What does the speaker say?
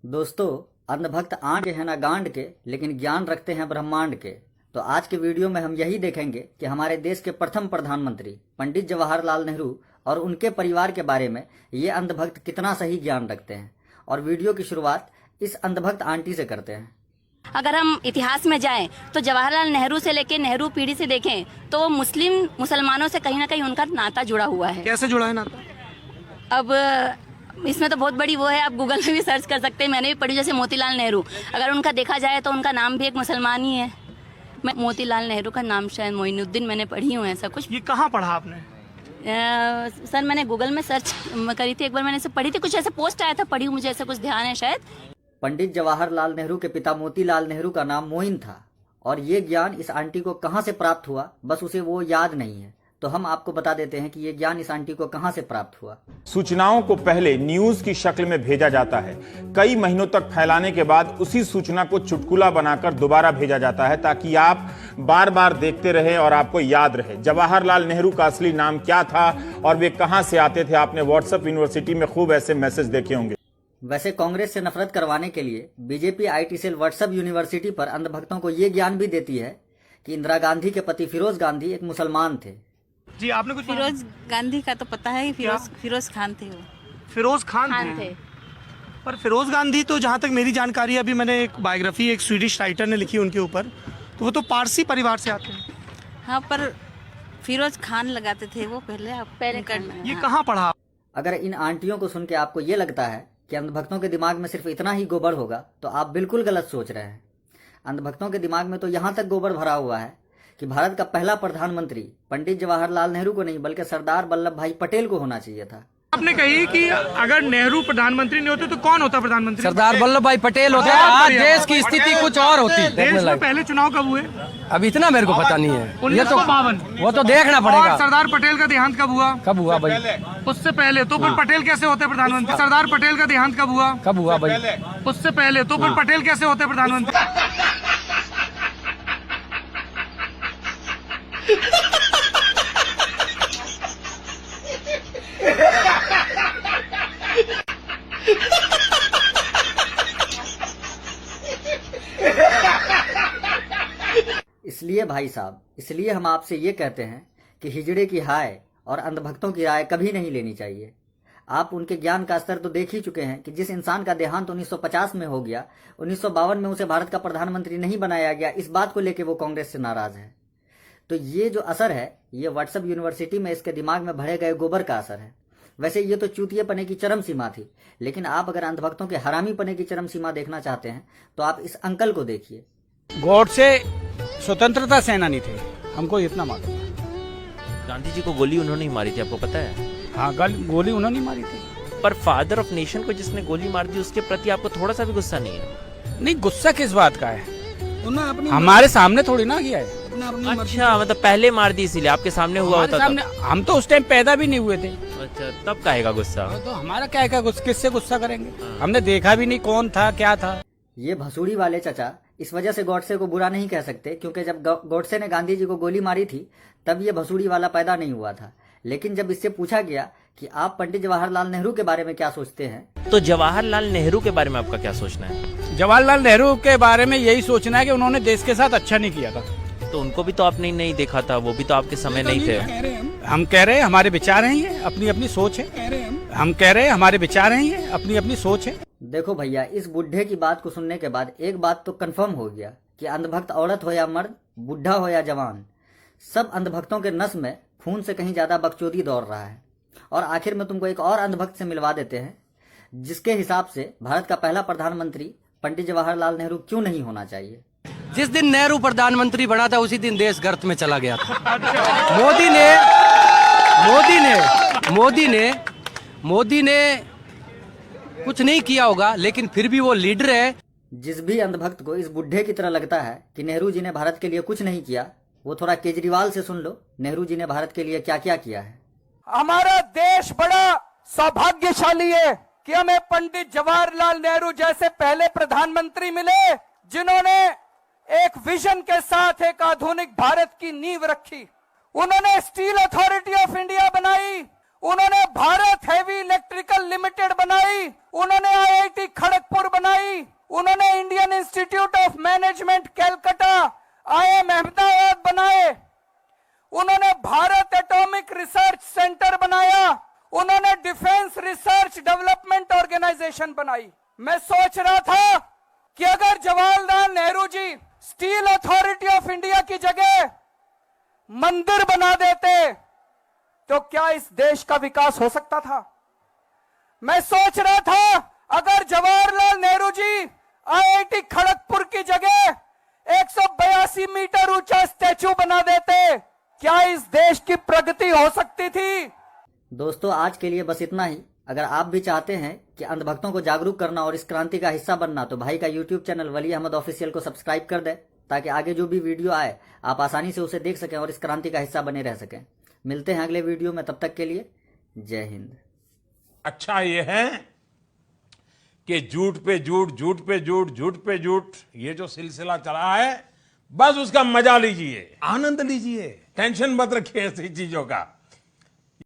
दोस्तों, अंधभक्त आंट है ना गांड के, लेकिन ज्ञान रखते हैं ब्रह्मांड के। तो आज के वीडियो में हम यही देखेंगे कि हमारे देश के प्रथम प्रधानमंत्री पंडित जवाहरलाल नेहरू और उनके परिवार के बारे में ये अंधभक्त कितना सही ज्ञान रखते हैं। और वीडियो की शुरुआत इस अंधभक्त आंटी से करते हैं। अगर हम इतिहास में जाएं तो जवाहरलाल नेहरू से लेके नेहरू पीढ़ी से देखें तो मुसलमानों से कहीं ना कहीं उनका नाता जुड़ा हुआ है। कैसे जुड़ा है नाता? अब इसमें तो बहुत बड़ी वो है, आप गूगल में भी सर्च कर सकते हैं। मैंने भी पढ़ी, जैसे मोतीलाल नेहरू, अगर उनका देखा जाए तो उनका नाम भी एक मुसलमान ही है। मैं मोतीलाल नेहरू का नाम शायद मोइनुद्दीन मैंने पढ़ी हूँ, ऐसा कुछ। ये कहाँ पढ़ा आपने? सर मैंने गूगल में सर्च करी थी, एक बार मैंने इसे पढ़ी थी, कुछ ऐसा पोस्ट आया था, पढ़ी, मुझे ऐसा कुछ ध्यान है शायद। पंडित जवाहरलाल नेहरू के पिता मोतीलाल नेहरू का नाम मोइन था, और ये ज्ञान इस आंटी को कहाँ से प्राप्त हुआ बस उसे वो याद नहीं है। तो हम आपको बता देते हैं कि ये ज्ञान इस आंटी को कहां से प्राप्त हुआ। सूचनाओं को पहले न्यूज की शक्ल में भेजा जाता है, कई महीनों तक फैलाने के बाद उसी सूचना को चुटकुला बनाकर दोबारा भेजा जाता है ताकि आप बार बार देखते रहे और आपको याद रहे। जवाहरलाल नेहरू का असली नाम क्या था और वे कहां से आते थे? आपने व्हाट्सएप यूनिवर्सिटी में खूब ऐसे मैसेज देखे होंगे। वैसे कांग्रेस से नफरत करवाने के लिए BJP IT cell WhatsApp university पर अंधभक्तों को ये ज्ञान भी देती है कि इंदिरा गांधी के पति फिरोज गांधी एक मुसलमान थे। जी, आपने कुछ? फिरोज गांधी का तो पता है, फिरोज खान थे वो। फिरोज खान थे। पर फिरोज गांधी तो जहाँ तक मेरी जानकारी है, अभी मैंने एक बायोग्राफी एक स्वीडिश राइटर ने लिखी उनके ऊपर, तो वो तो पारसी परिवार से आते हैं। हाँ, पर फिरोज खान लगाते थे वो पहले करना। ये कहाँ पढ़ा? अगर इन आंटियों को सुन के आपको ये लगता है कि अंधभक्तों के दिमाग में सिर्फ इतना ही गोबर होगा तो आप बिल्कुल गलत सोच रहे हैं। अंधभक्तों के दिमाग में तो यहाँ तक गोबर भरा हुआ है कि भारत का पहला प्रधानमंत्री पंडित जवाहरलाल नेहरू को नहीं बल्कि सरदार वल्लभ भाई पटेल को होना चाहिए था। आपने कही कि अगर नेहरू प्रधानमंत्री नहीं होते तो कौन होता प्रधानमंत्री? सरदार वल्लभ भाई पटेल होते। आज देश की स्थिति कुछ और होती। देश में पहले चुनाव कब हुए? अब इतना मेरे को पता नहीं है। 1952। वो तो देखना पड़ेगा। और सरदार पटेल का देहांत कब हुआ? कब हुआ भाई? उससे पहले तो फिर पटेल कैसे होते प्रधानमंत्री? सरदार पटेल का देहांत कब हुआ? कब हुआ भाई? उससे पहले तो फिर पटेल कैसे होते प्रधानमंत्री? इसलिए भाई साहब, इसलिए हम आपसे ये कहते हैं कि हिजड़े की हाय और अंधभक्तों की राय कभी नहीं लेनी चाहिए। आप उनके ज्ञान का स्तर तो देख ही चुके हैं कि जिस इंसान का देहांत 1950 में हो गया, 1952 में उसे भारत का प्रधानमंत्री नहीं बनाया गया, इस बात को लेकर वो कांग्रेस से नाराज है। तो ये जो असर है, ये व्हाट्सएप यूनिवर्सिटी में इसके दिमाग में भरे गए गोबर का असर है। वैसे ये तो चूतिये पने की चरम सीमा थी, लेकिन आप अगर अंधभक्तों के हरामी पने की चरम सीमा देखना चाहते हैं तो आप इस अंकल को देखिए। गोडसे स्वतंत्रता सेनानी थे, हमको इतना मालूम है। गांधी जी को गोली उन्होंने ही मारी थी, आपको पता है? हाँ, गोली उन्होंने मारी थी। पर फादर ऑफ नेशन को जिसने गोली मार दी उसके प्रति आपको थोड़ा सा भी गुस्सा नहीं है? नहीं, गुस्सा किस बात का है? हमारे सामने थोड़ी ना किया है। अच्छा, मतलब पहले मार दी इसीलिए आपके सामने हुआ होता सामने, हम तो उस टाइम पैदा भी नहीं हुए थे। अच्छा, तब काहेगा गुस्सा? तो हमारा क्या है, किससे गुस्सा करेंगे? हमने देखा भी नहीं कौन था क्या था। ये भसूड़ी वाले चचा इस वजह से गॉडसे को बुरा नहीं कह सकते क्योंकि जब गॉडसे ने गांधी जी को गोली मारी थी तब ये भसूड़ी वाला पैदा नहीं हुआ था। लेकिन जब इससे पूछा गया कि आप पंडित जवाहरलाल नेहरू के बारे में क्या सोचते हैं, तो जवाहरलाल नेहरू के बारे में आपका क्या सोचना है? जवाहरलाल नेहरू के बारे में यही सोचना है कि उन्होंने देश के साथ अच्छा नहीं किया था। तो उनको भी तो आपने नहीं देखा था, वो भी तो आपके समय नहीं थे। हम कह रहे हैं हमारे विचार हैं, ये अपनी अपनी सोच है। हम कह रहे हैं हमारे विचार हैं, ये अपनी अपनी सोच है। देखो भैया, इस बुढ़े की बात को सुनने के बाद एक बात तो कंफर्म हो गया कि अंधभक्त औरत हो या मर्द, बुढ़ा हो या जवान, सब अंधभक्तों के नस में खून से कहीं ज्यादा बकचोदी दौड़ रहा है। और आखिर में तुमको एक और अंधभक्त से मिलवा देते हैं जिसके हिसाब से भारत का पहला प्रधानमंत्री पंडित जवाहरलाल नेहरू क्यों नहीं होना चाहिए। जिस दिन नेहरू प्रधानमंत्री बना था उसी दिन देश गर्त में चला गया था। मोदी ने कुछ नहीं किया होगा, लेकिन फिर भी वो लीडर है। जिस भी अंधभक्त को इस बुढ़े की तरह लगता है कि नेहरू जी ने भारत के लिए कुछ नहीं किया, वो थोड़ा केजरीवाल से सुन लो नेहरू जी ने भारत के लिए क्या क्या किया है। हमारा देश बड़ा सौभाग्यशाली है कि हमें पंडित जवाहरलाल नेहरू जैसे पहले प्रधानमंत्री मिले जिन्होंने एक विजन के साथ एक आधुनिक भारत की नींव रखी। उन्होंने स्टील अथॉरिटी ऑफ इंडिया बनाई, उन्होंने भारत हेवी इलेक्ट्रिकल लिमिटेड बनाई, उन्होंने आईआईटी खड़गपुर बनाई, उन्होंने Indian institute of management Calcutta IIM Ahmedabad बनाए, उन्होंने भारत एटॉमिक रिसर्च सेंटर बनाया, उन्होंने डिफेंस रिसर्च डेवलपमेंट ऑर्गेनाइजेशन बनाई। मैं सोच रहा था कि अगर Jawaharlal Nehru ji steel authority of India की जगह मंदिर बना देते तो क्या इस देश का विकास हो सकता था? मैं सोच रहा था अगर जवाहरलाल नेहरू जी IIT खड़गपुर की जगह 182 मीटर ऊंचा स्टैचू बना देते, क्या इस देश की प्रगति हो सकती थी? दोस्तों आज के लिए बस इतना ही। अगर आप भी चाहते हैं कि अंधभक्तों को जागरूक करना और इस क्रांति का हिस्सा बनना तो भाई का यूट्यूब चैनल वली अहमद ऑफिशियल को सब्सक्राइब कर दें, ताकि आगे जो भी वीडियो आए आप आसानी से उसे देख सकें और इस क्रांति का हिस्सा बने रह सकें। मिलते हैं अगले वीडियो में, तब तक के लिए जय हिंद। अच्छा ये है कि झूठ पे झूठ, झूठ पे झूठ, झूठ पे झूठ, ये जो सिलसिला चला है बस उसका मजा लीजिए, आनंद लीजिए, टेंशन मत रखिए ऐसी चीजों का।